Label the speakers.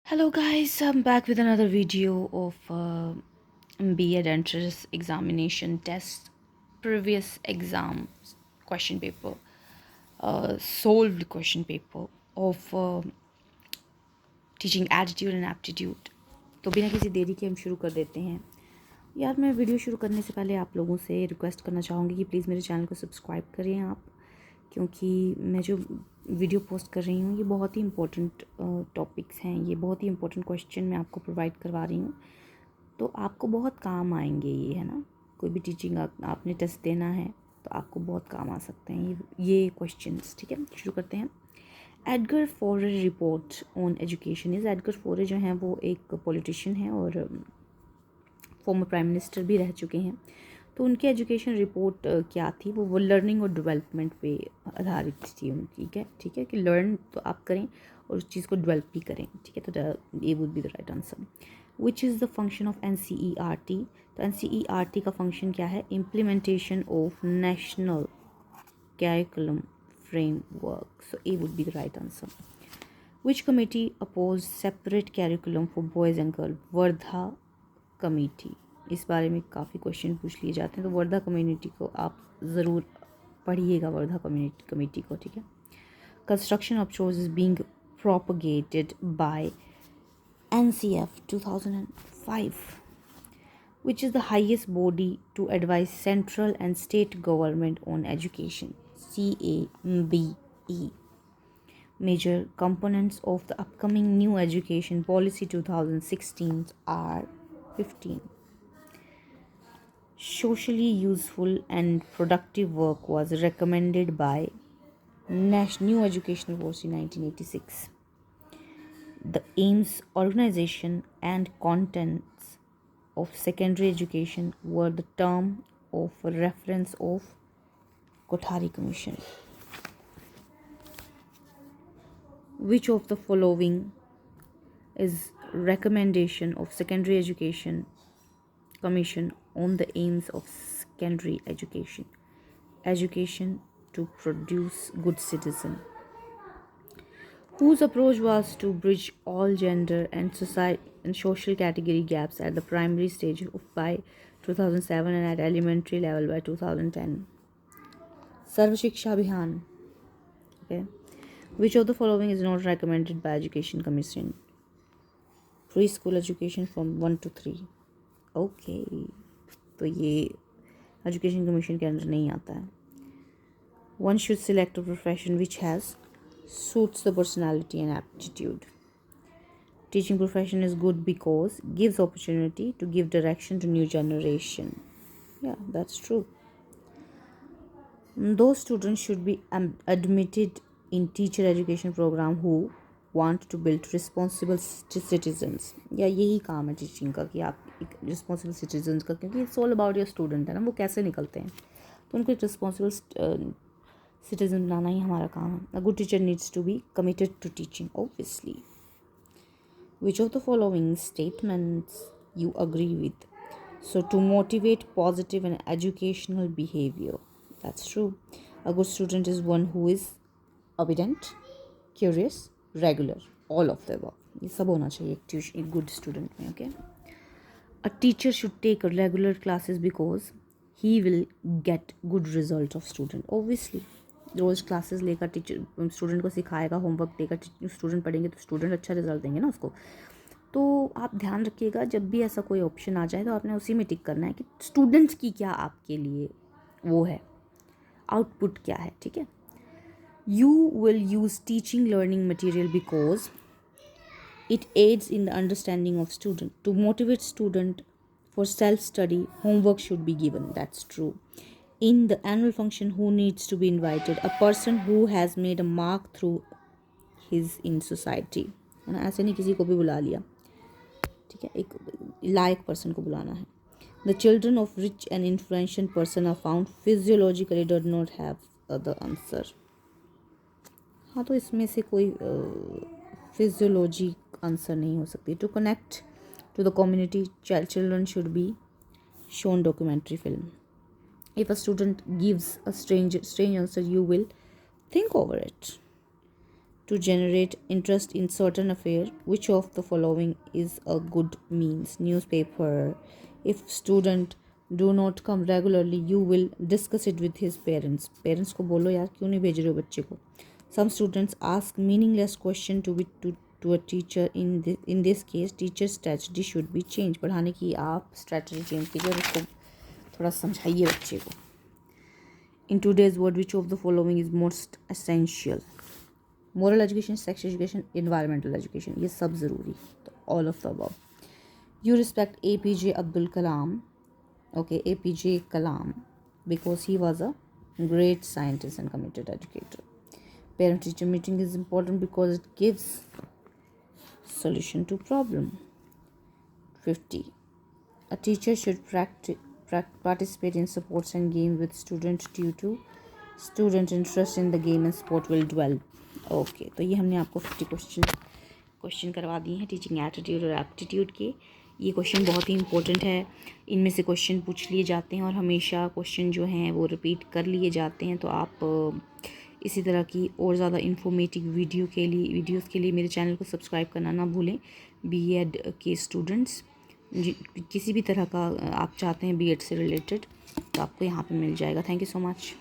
Speaker 1: Hello guys, I'm back with another video of B.Ed entrance examination test previous exam question paper, solved question paper of teaching attitude and aptitude. तो बिना किसी देरी के हम शुरू कर देते हैं। यार मैं वीडियो शुरू करने से पहले आप लोगों से रिक्वेस्ट करना चाहूँगी कि प्लीज़ मेरे चैनल को सब्सक्राइब करें आप, क्योंकि मैं जो वीडियो पोस्ट कर रही हूँ ये बहुत ही इंपॉर्टेंट टॉपिक्स हैं, ये बहुत ही इंपॉर्टेंट क्वेश्चन मैं आपको प्रोवाइड करवा रही हूँ, तो आपको बहुत काम आएंगे ये, है ना। कोई भी टीचिंग आपने टेस्ट देना है तो आपको बहुत काम आ सकते हैं ये क्वेश्चंस। ठीक है, शुरू करते हैं। एडगर फोरे report on education is, Edgar फोरे जो हैं वो एक पॉलिटिशियन हैं और फॉर्मर प्राइम मिनिस्टर भी रह चुके हैं। तो उनकी एजुकेशन रिपोर्ट क्या थी, वो लर्निंग और डेवलपमेंट पे आधारित थी उनकी। ठीक है कि लर्न तो आप करें और उस चीज़ को डेवलप भी करें। ठीक है, तो ये would be the right answer. Which is the function of NCERT। तो NCERT का फंक्शन क्या है? Implementation of national curriculum framework. So A would be the right answer. Which committee opposed separate curriculum for boys and girls? Wardha committee. इस बारे में काफ़ी question पूछ लिए जाते हैं, तो वर्धा कम्युनिटी को आप ज़रूर पढ़िएगा, वर्धा कमेटी को। ठीक है। Construction of chores is being propagated by NCF 2005. Which is the highest body to advise central and state government on education? CABE. Major components of the upcoming new education policy 2016 are 15. Socially useful and productive work was recommended by New Educational Policy 1986. The aims, organization, and contents of secondary education were the term of reference of Kothari Commission. Which of the following is recommendation of Secondary Education Commission on the aims of secondary education? Education to produce good citizen. Whose approach was to bridge all gender and social category gaps at the primary stage by 2007 and at elementary level by 2010? Sarva Shiksha Abhiyan. Okay. Which of the following is not recommended by Education Commission? Preschool education from 1 to 3. Okay. तो ये education commission के अंदर नहीं आता है. One should select a profession which suits the personality and aptitude. Teaching profession is good because gives opportunity to give direction to new generation. Yeah, that's true. Those students should be admitted in teacher education program who want to build responsible citizens. या यही काम है teaching का कि आप एक responsible citizens का, क्योंकि it's all about your student, है ना, वो कैसे निकलते हैं, तो उनको एक रिस्पॉन्सिबल सिटीजन बनाना ही हमारा काम है. A good teacher needs to be committed to teaching, obviously. Which of the following statements you agree with? So, to motivate positive and educational behavior. That's true. A good student is one who is obedient, curious, regular. All of the above. ये सब होना चाहिए एक good student में. Okay. A teacher should take regular classes because he will get good result of student. Obviously. रोज़ classes लेकर teacher student को सिखाएगा, होमवर्क देकर स्टूडेंट पढ़ेंगे तो स्टूडेंट अच्छा रिजल्ट देंगे ना उसको. तो आप ध्यान रखिएगा, जब भी ऐसा कोई ऑप्शन आ जाए तो आपने उसी में टिक करना है कि स्टूडेंट्स की क्या आपके लिए वो है, आउटपुट क्या है. ठीक है. You will use teaching learning material because it aids in the understanding of student. To motivate student for self-study, homework should be given. That's true. In the annual function, who needs to be invited? A person who has made a mark through his in society. है ना, ऐसे नहीं किसी को भी बुला लिया. ठीक है, एक लायक पर्सन को बुलाना है. The children of rich and influential person are found physiologically do not have the answer. हाँ, तो इसमें से कोई फिजियोलॉजी आंसर नहीं हो सकती. To connect to the community, children should be shown documentary film. If a student gives a strange answer, you will think over it. to generate interest in certain affair. Which of the following is a good means? Newspaper. If student do not come regularly, you will discuss it with his parents. Parents को बोलो यार क्यों नहीं भेज रहे हो बच्चे को. Some students ask meaningless question to a teacher. In this case, teacher's strategy should be changed. पढ़ाने की आप strategy change कीजिए और उसको थोड़ा समझाइए बच्चे को. In today's world, which of the following is most essential? Moral education, sex education, environmental education. ये सब ज़रूरी. तो all of the above. You respect APJ Abdul Kalam. Okay, APJ Kalam, because he was a great scientist and committed educator. Parent-teacher meeting is important because it gives solution to problem. 50. A teacher should participate in sports and games with students due to student interest in the game and sport will develop. Okay, तो ये हमने आपको 50 question करवा दिए हैं teaching attitude और aptitude के. ये क्वेश्चन बहुत ही इंपॉर्टेंट है. इनमें से क्वेश्चन पूछ लिए जाते हैं और हमेशा क्वेश्चन जो हैं वो रिपीट कर लिए जाते हैं. तो आप इसी तरह की और ज़्यादा इन्फॉर्मेटिव वीडियोस के लिए मेरे चैनल को सब्सक्राइब करना ना भूलें. बीएड के स्टूडेंट्स किसी भी तरह का आप चाहते हैं बीएड से रिलेटेड, तो आपको यहाँ पे मिल जाएगा. Thank you so much.